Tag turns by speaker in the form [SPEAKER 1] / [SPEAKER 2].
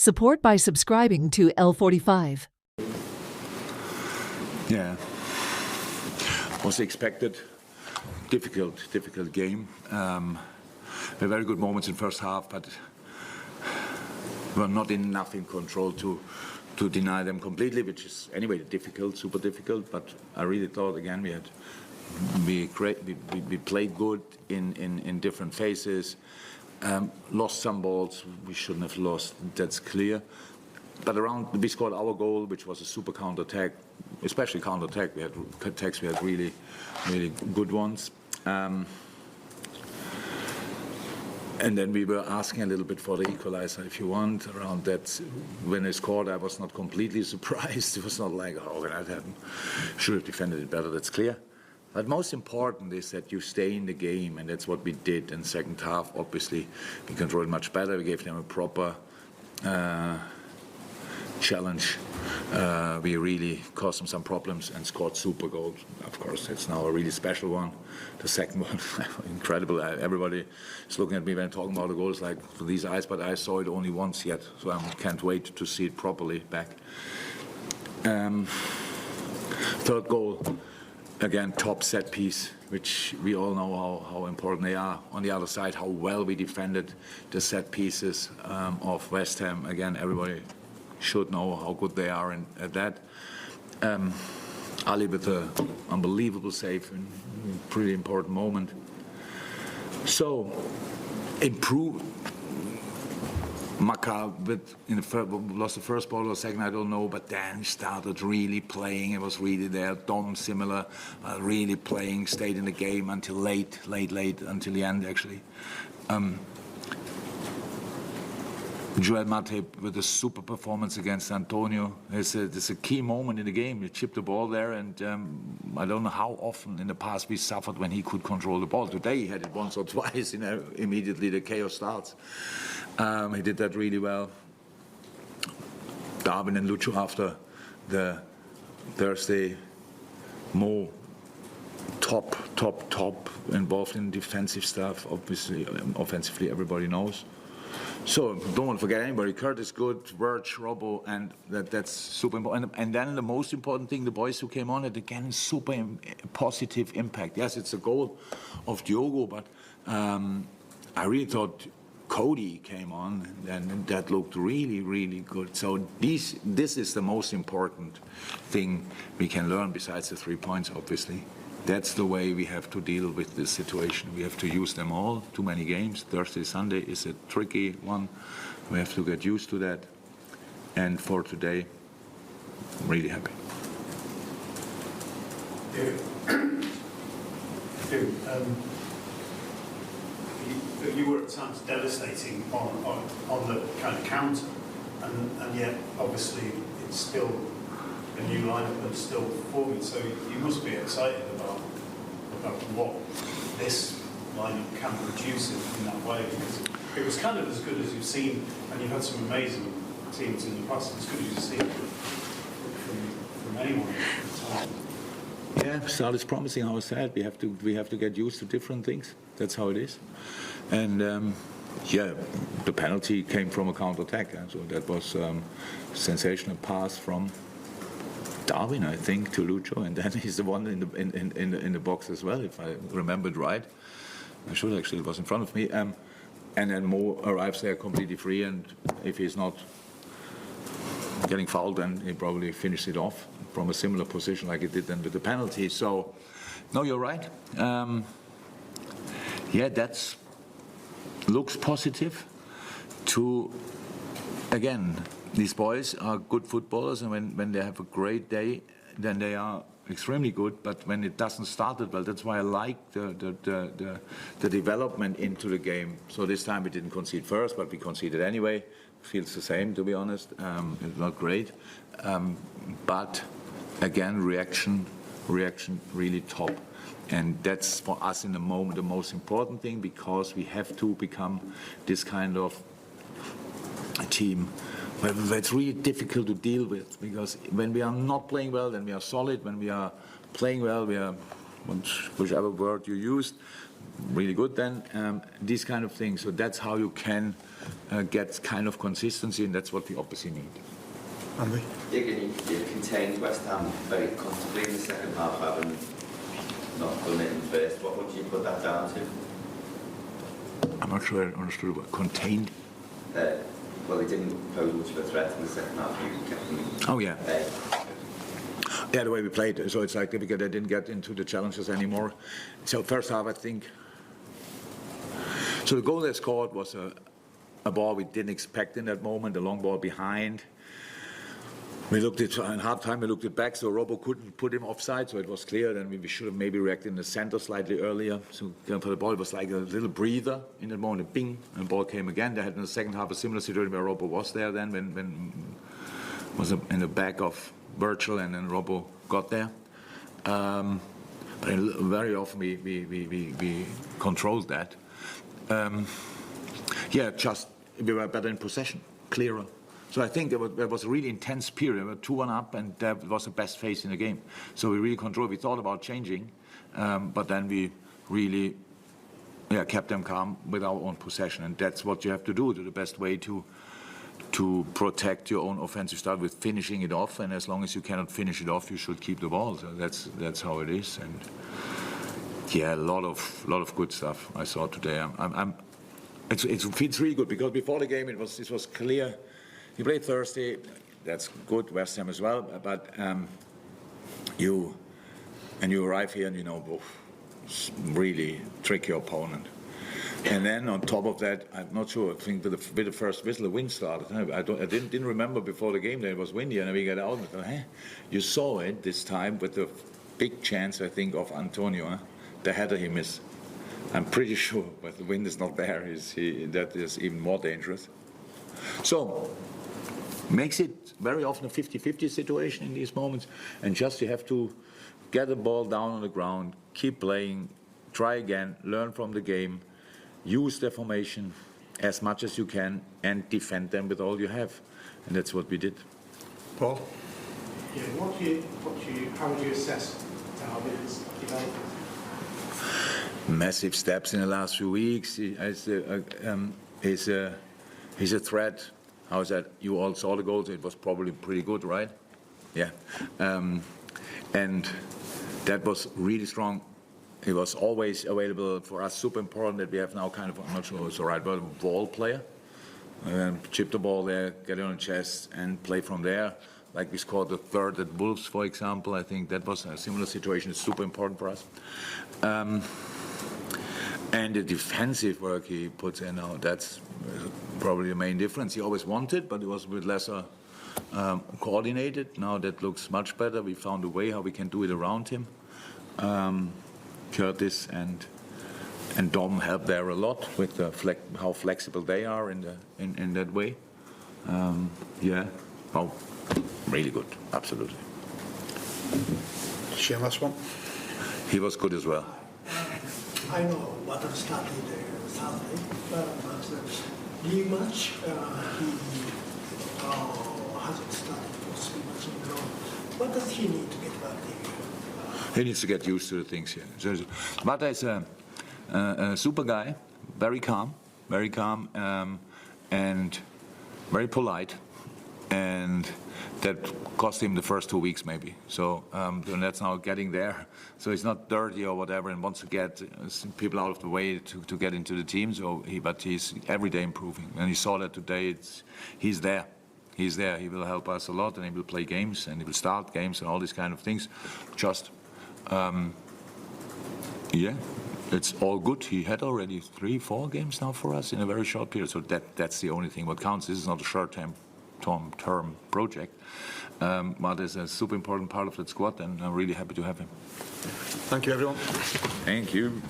[SPEAKER 1] Support by subscribing to L45.
[SPEAKER 2] Yeah, was expected. Difficult game. We had very good moments in first half, but we're not enough in control to deny them completely, which is anyway difficult, super difficult. But I really thought again we played good in different phases. Lost some balls we shouldn't have lost. That's clear. But we scored our goal, which was a super counter-attack, especially counter-attack. We had attacks, we had really good ones. And then we were asking a little bit for the equalizer, if you want, around that. When they scored, I was not completely surprised. It was not like, oh, I should have defended it better, that's clear. But most important is that you stay in the game, and that's what we did in the second half. Obviously, we controlled much better. We gave them a proper challenge. We really caused them some problems and scored super goals. Of course, it's now a really special one. The second one, incredible. Everybody is looking at me when I'm talking about the goals like for these eyes, but I saw it only once yet, so I can't wait to see it properly back. Third goal. Again, top set piece, which we all know how important they are. On the other side, how well we defended the set pieces of West Ham. Again, everybody should know how good they are at that. Ali with an unbelievable save in a pretty important moment. So, improve. Maka lost the first ball or second, I don't know, but then started really playing. It was really there. Dom similar, really playing, stayed in the game until late, until the end actually. Joel Matip with a super performance against Antonio. It's a key moment in the game. He chipped the ball there, and I don't know how often in the past we suffered when he could control the ball. Today he had it once or twice, immediately the chaos starts. He did that really well. Darwin and Lucho after the Thursday, more top involved in defensive stuff. Obviously, offensively, everybody knows. So don't want to forget anybody. Kurt is good, Verge, Robbo, and that's super important. And then the most important thing, the boys who came on it again, super positive impact. Yes, it's a goal of Diogo, but I really thought Cody came on, and that looked really good. So this is the most important thing we can learn besides the 3 points, obviously. That's the way we have to deal with this situation. We have to use them all. Too many games. Thursday, Sunday is a tricky one. We have to get used to that. And for today, I'm really happy.
[SPEAKER 3] You were at times devastating on the kind of counter, and yet obviously it's still a new lineup and still performing. So you must be excited about what this lineup can produce in that way, because it was kind of as good as you've seen, and you've had some amazing teams in the past, as good as you've seen from anyone at the time.
[SPEAKER 2] Yeah, start is promising. How I said, we have to get used to different things. That's how it is. And yeah, the penalty came from a counter-attack, so that was sensational pass from Darwin, I think, to Lucho, and then he's the one in the box as well, if I remembered right. I should actually, it was in front of me. And then Mo arrives there completely free, and if he's not getting fouled, then he probably finished it off from a similar position like he did then with the penalty. So, no, you're right. Yeah, that looks positive. Again, these boys are good footballers, and when they have a great day, then they are extremely good. But when it doesn't start it well, that's why I like the development into the game. So this time we didn't concede first, but we conceded anyway. Feels the same, to be honest. It's not great, but again, reaction really top. And that's for us in the moment the most important thing, because we have to become this kind of a team where it's really difficult to deal with, because when we are not playing well, then we are solid. When we are playing well, we are, whichever word you used, really good then. These kind of things. So that's how you can get kind of consistency, and that's what we obviously need.
[SPEAKER 4] Andy?
[SPEAKER 5] You contained West Ham very comfortably in the second half, having not done it in the first. What would you put that down to?
[SPEAKER 2] I'm not sure I understood what contained.
[SPEAKER 5] Well, they didn't pose much of a threat in the second half. You kept them.
[SPEAKER 2] Oh yeah. Yeah, the way we played. So it's like they didn't get into the challenges anymore. So first half, I think. So the goal they scored was a ball we didn't expect in that moment, a long ball behind. We looked at in half time. We looked it back, so Robbo couldn't put him offside, so it was clear. Then we should have maybe reacted in the center slightly earlier. So for the ball, it was like a little breather in that moment. Bing, and the ball came again. They had in the second half a similar situation where Robbo was there. Then when was in the back of Virgil, and then Robbo got there. But very often we controlled that. Just we were better in possession, clearer. So I think there was a really intense period. We were 2-1 up, and that was the best phase in the game. So we really controlled. We thought about changing, but then we really kept them calm with our own possession, and that's what you have to do. The best way to protect your own offensive style with finishing it off, and as long as you cannot finish it off, you should keep the ball. So that's how it is. And a lot of good stuff I saw today. It feels really good because before the game it was clear. You played Thursday, that's good. West Ham as well, but you arrive here and really tricky opponent. And then on top of that, I'm not sure. I think with the first whistle, the wind started. I didn't remember before the game that it was windy, and we got out. You saw it this time with the big chance, I think, of Antonio, the header he missed. I'm pretty sure, but the wind is not there. That is even more dangerous. So makes it very often a 50-50 situation in these moments, and just you have to get the ball down on the ground, keep playing, try again, learn from the game. Use their formation as much as you can and defend them with all you have, and that's what we did.
[SPEAKER 4] Paul?
[SPEAKER 3] Yeah, how would you assess Darwin's development?
[SPEAKER 2] Massive steps in the last few weeks. He's a threat. How is that? You all saw the goals. It was probably pretty good, right? Yeah, and that was really strong. He was always available for us. Super important that we have now kind of, I'm not sure it's the right word, ball player. Chip the ball there, get it on the chest, and play from there. Like we scored the third at Wolves, for example. I think that was a similar situation. It's super important for us. And the defensive work he puts in now, that's probably the main difference. He always wanted, but it was a bit lesser coordinated. Now that looks much better. We found a way how we can do it around him. Curtis and Dom help there a lot with how flexible they are in that way. Really good, absolutely.
[SPEAKER 4] Shane, last one.
[SPEAKER 2] He was good as well.
[SPEAKER 6] I know what started Saturday, but league match he hasn't started for 3 months in a row. What does he need to get back there?
[SPEAKER 2] He needs to get used to the things here. Mata is a super guy, very calm, and very polite, and that cost him the first 2 weeks maybe. So and that's now getting there. So he's not dirty or whatever, and wants to get people out of the way to get into the team. But he's every day improving, and he saw that today. He's there. He's there. He will help us a lot, and he will play games, and he will start games, and all these kind of things. Just it's all good. He had already 3-4 games now for us in a very short period. So that's the only thing what counts. This is not a short-term project. But it's a super important part of that squad, and I'm really happy to have him.
[SPEAKER 4] Thank you, everyone.
[SPEAKER 2] Thank you.